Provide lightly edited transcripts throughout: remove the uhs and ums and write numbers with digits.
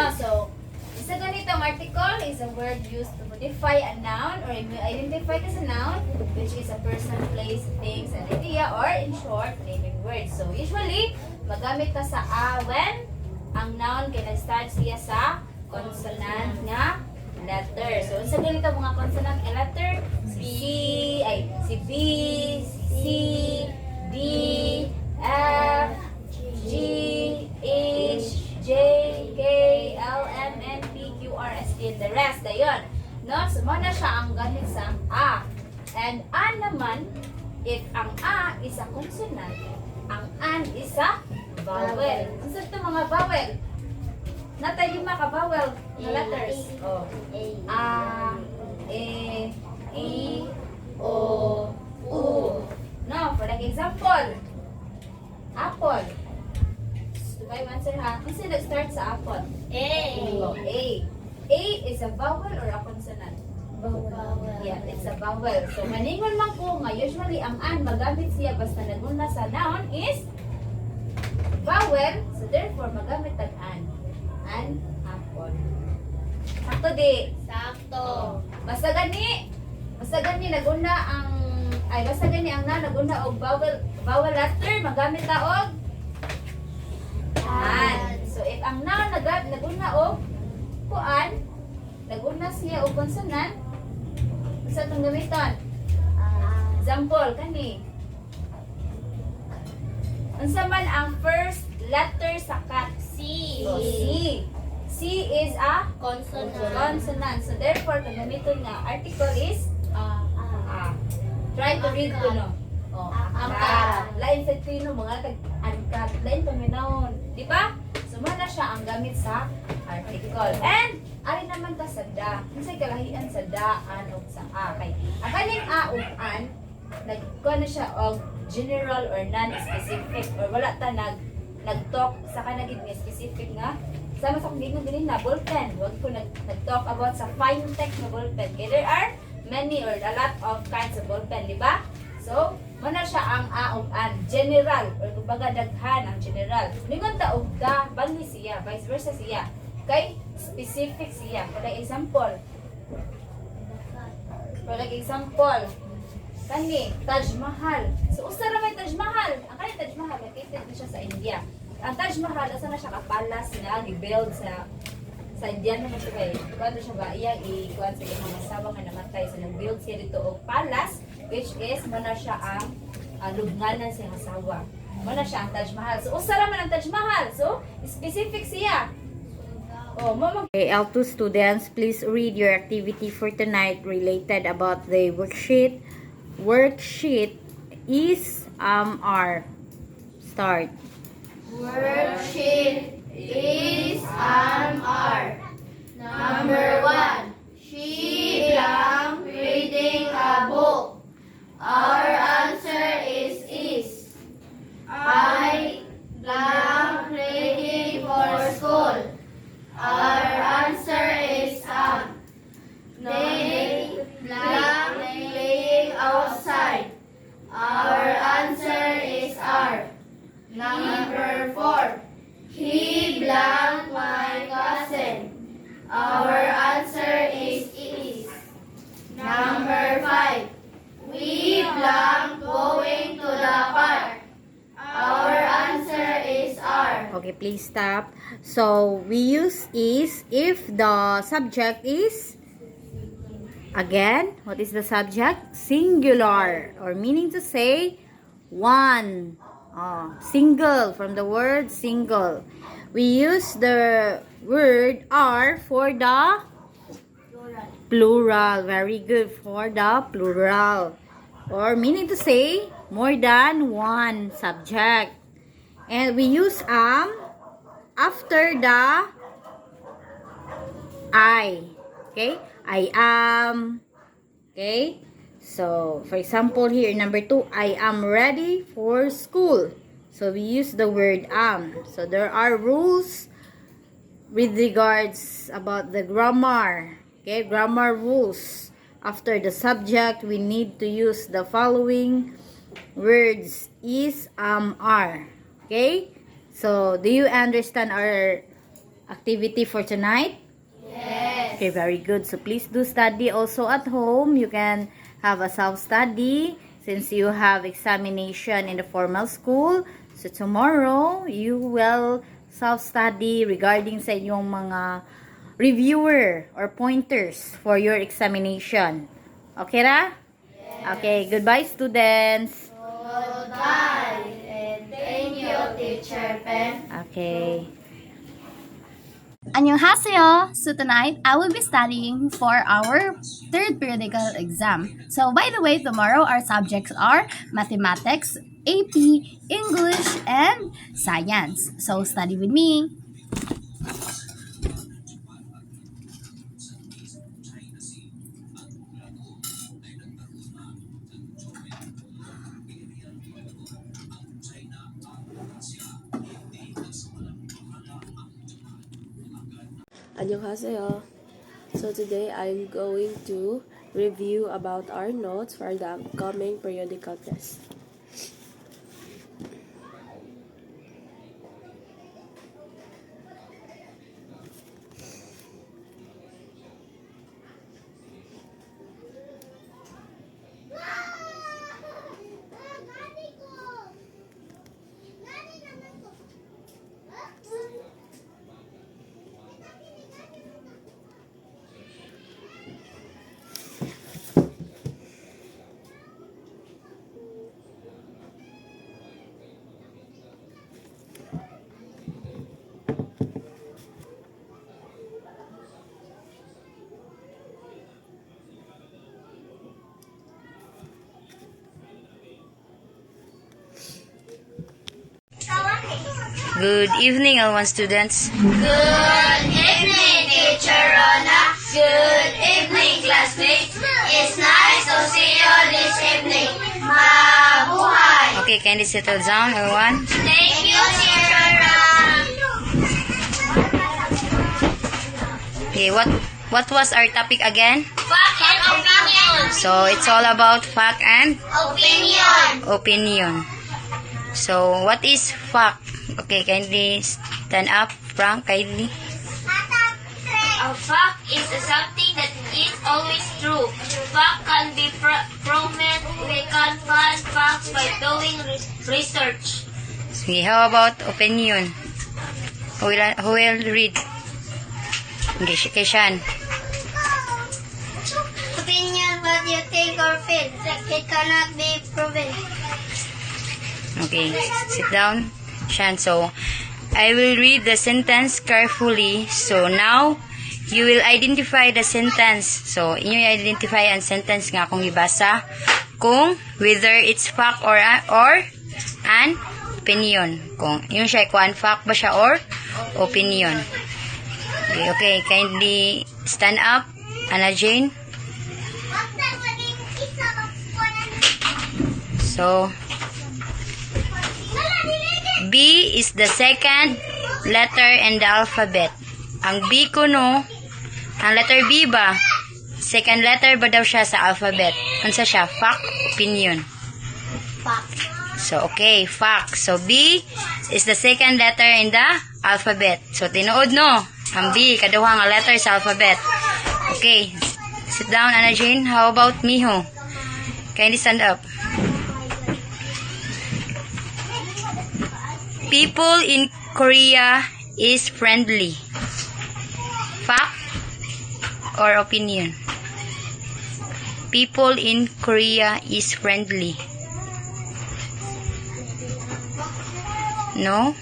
No, so, isa ganitong article is a word used to modify a noun or identify as a noun, which is a person, place, things, an idea, or in short, naming words. So, usually, magamit ka sa a when ang noun kay nag-start siya sa consonant nga letter. So, sa ganito mga consonant nga letter, si B, C, D, F, G, H, J, K, L, M, N, P, Q, R, S, T, and the rest. Ayun. No? So, muna siya ang gamit sa A. And A naman, if ang A is a consonant, ang an is a vowel. Ang sarap ito mga vowel. Natay lima ka vowel na letters. Oh. A, E, I, O, U. No, for like example, apple. Diba yung answer ha? Kasi nag-start sa apple. A. Oh, A. A is a vowel or a consonant? Vowel. Yeah, it's a vowel. So, maningon man ko nga, usually ang an, magamit siya basta naguna sa noun is vowel. So, therefore, magamit ang an, apple. Sakto di. Sakto. Basta gani naguna ang basta gani ang na naguna og vowel letter magamit ta og an. So if ang noun naguna og kuan, naguna siya og consonant, sa tong gamiton. Example kani. Unsa man ang first letter sa cat? C. So, C. C is a Consonant. So therefore, kung gamiton nga article is a. Try to read ko no. Oh, angkat. Lain sa tino mga tag-angkat. Lain pa noun. Di ba? So muna siya ang gamit sa article. And ari naman ta sa da. Unsay kalahian sa da, an ug sa a. Kay ang kaning a ug an nagkuha na siya og general or non-specific or wala ta nag-talk sa kanagid nga specific nga sama sa kung din na ballpen. Huwag ko nag-talk about sa fine text na ballpen. Okay, there are many or a lot of kinds of ballpen, di ba? So, muna siya ang a ug an. General, or kumbaga daghan ang general. Mingon ta og da, bangli siya, vice versa siya. Okay? Specific siya. For example, kani, Taj Mahal. So, usa ra may Taj Mahal. Ang kani Taj Mahal, located na siya sa India. Ang Taj Mahal, asa na siya kapalas na gi-build sa India naman siya kay kuan siya ba iyang ikuan sa iyang mga asawa nga namatay, so nag-build siya dito og palace, which is muna siya ang lubnganan sa iyang asawa. Muna siya ang Taj Mahal. So usa ra man ang Taj Mahal. So specific siya. Oh, mama. Okay, L2 students, please read your activity for tonight related about the worksheet. Worksheet is are. Start. Worksheet is R. Number 1. She blank reading a book. Our answer is. I blank ready for school. Our answer is They blank playing outside. Our answer is R. Number 4. He blank my cousin. Our answer is. Number 5. We blank going to the park. Our answer is R. Okay, please stop. So, we use is if the subject is, again, what is the subject? Singular, or meaning to say, one. Single, from the word single. We use the word are for the plural. Very good, for the plural. Or meaning to say, more than one subject. And we use after the I. Okay? I am. Okay? So, for example here, number 2, I am ready for school. So, we use the word am. So, there are rules with regards about the grammar. Okay, grammar rules. After the subject, we need to use the following words: is, are. Okay? So, do you understand our activity for tonight? Yes. Okay, very good. So please do study also at home. You can have a self-study since you have examination in the formal school. So tomorrow, you will self-study regarding sa inyong mga reviewer or pointers for your examination. Okay ra? Yes. Okay, goodbye students. Goodbye. And thank you, Teacher Pen. Okay. Annyeonghaseyo! So tonight, I will be studying for our third periodical exam. So by the way, tomorrow our subjects are Mathematics, AP, English, and Science. So study with me. 안녕하세요. So today I'm going to review about our notes for the upcoming periodical test. Good evening, L1 students. Good evening, Teacher Rona. Good evening, classmates. It's nice to see you this evening. Mabuhay. Okay, can you settle down, everyone? Thank you, Teacher Rona. Okay, what was our topic again? Fact and opinion. So it's all about fact and Opinion. opinion. So what is fact? Okay, kindly stand up, Frank, kindly. A fact is something that is always true. Fact can be proven. We can find facts by doing research. Okay, how about opinion? Who will read? Okay, Keshan. Opinion, what you think or feel. It cannot be proven. Okay, sit down, Shan. So, I will read the sentence carefully. So, now, you will identify the sentence. So, inyo identify ang sentence nga kung ibasa kung whether it's fact or an opinion. Kung yun siya, kung fact ba siya or opinion. Okay, kindly stand up, Anna Jane. So, B is the second letter in the alphabet. Ang B ko no, ang letter B ba? Second letter ba daw siya sa alphabet? Unsa siya? Fact, opinion. Fact. So, okay, fact. So, B is the second letter in the alphabet. So, tinuod no? Ang B, kaduha nga letter sa alphabet. Okay, sit down, Anna Jane. How about Miho? Kindly stand up. People in Korea is friendly. Fact or opinion? People in Korea is friendly. No?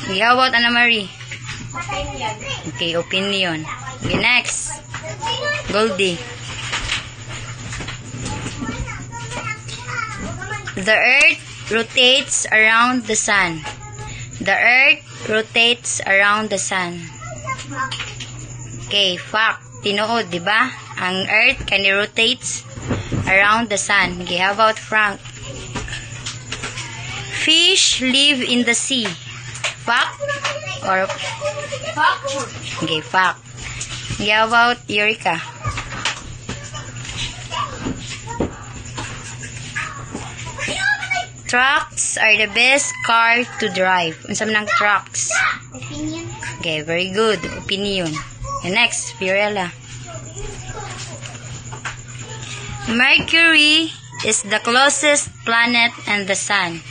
Okay, how about Anna Marie? Opinion. Okay, opinion. Okay, next. Goldie. The earth rotates around the sun. The earth rotates around the sun. Okay, fact. Tinuod, di ba? Ang earth can rotates around the sun. Okay, how about Frank? Fish live in the sea. Fact or Fact. okay, fact. Okay, how about Eureka? Trucks are the best car to drive. Unsa man ang trucks? Opinion. Okay, very good. Opinion. And next, Fiorella. Mercury is the closest planet and the sun.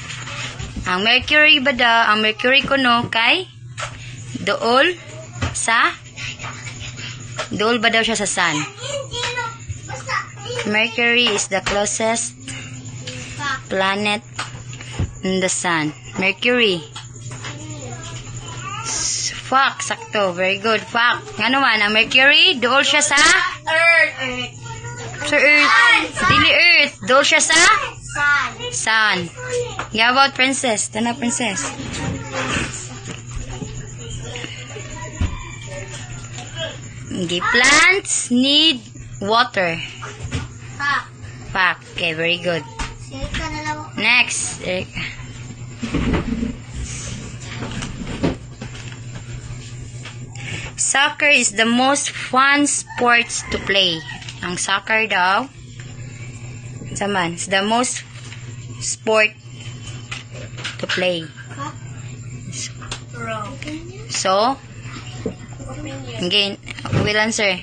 Ang Mercury ba daw, ang Mercury kuno kay dool ba daw siya sa sun? Mercury is the closest planet in the sun. Mercury. Fuck, sakto. Very good. Fuck. Nga naman, ang Mercury, dool siya sa Earth. sa Earth. Dili Earth. Dool siya sa Sun. sun. Yeah, about Princess. Tana, Princess. Okay, plants need water. Ha. Fuck. Okay, very good. Sige ka na lang. Next. Erika. Soccer is the most fun sports to play. Ang soccer daw, is the most sport to play. Wrong. So, Opinion. again, will answer.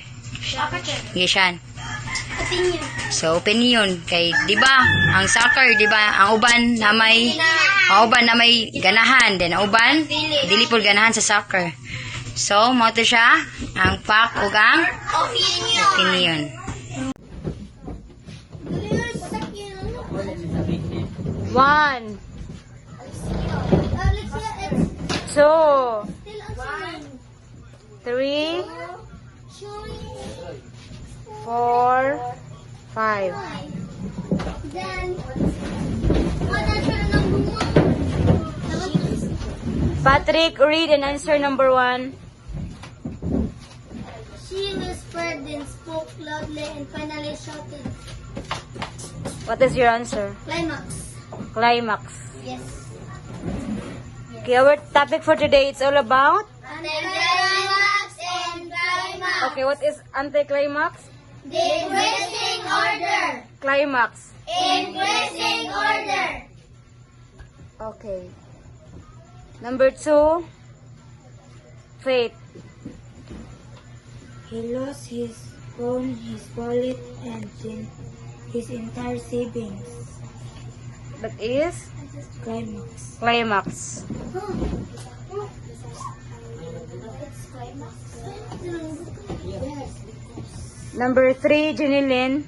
Okay, Shan. Opinion. So, opinion. Kay, di ba, ang soccer, di ba, ang uban na may ganahan. Then, ang uban, dili po ganahan sa soccer. So, mo to siya, ang fact ug ang opinion. One, two, three, 4, 5. Patrick, read and answer number 1. She whispered, then spoke loudly, and finally shouted, What is your answer? "Climax." Climax. Yes. Okay, our topic for today, it's all about? Anticlimax and climax. Okay, what is anticlimax? Decreasing order. Climax. Increasing order. Okay. Number 2, Faith. He lost his phone, his wallet, and his entire savings. That is Climax. climax. Number 3, Janilyn.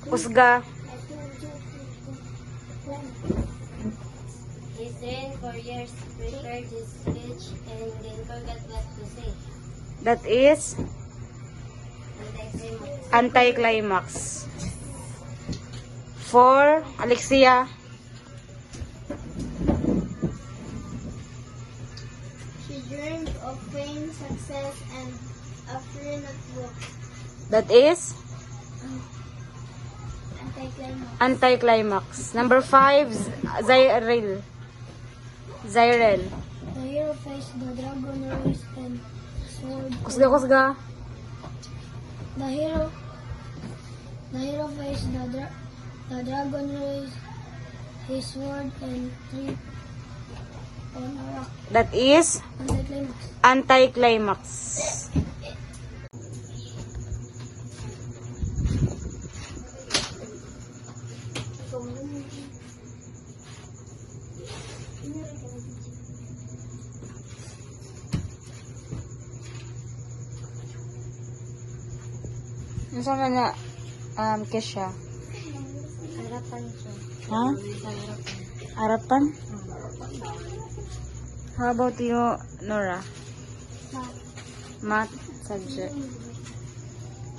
Usga. He trained for years, prepared his speech, and then forgot what to say. That is anticlimax. 4, Alexia. She dreamed of fame, success, and a free notebook. That is Anticlimax. anticlimax. Number 5, Zyrel. Zyrel. The hero faced the dragon race and sword. Kusga. The hero faced the dragon race, his sword, and tripped on a rock. That is Anticlimax. anticlimax. Ano sa na Kesha? Harapan siya. Ha? Harapan? How about you, Nora? Math subject.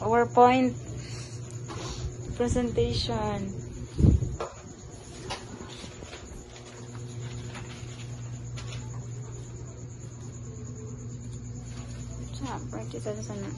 PowerPoint presentation. Practice sa sana.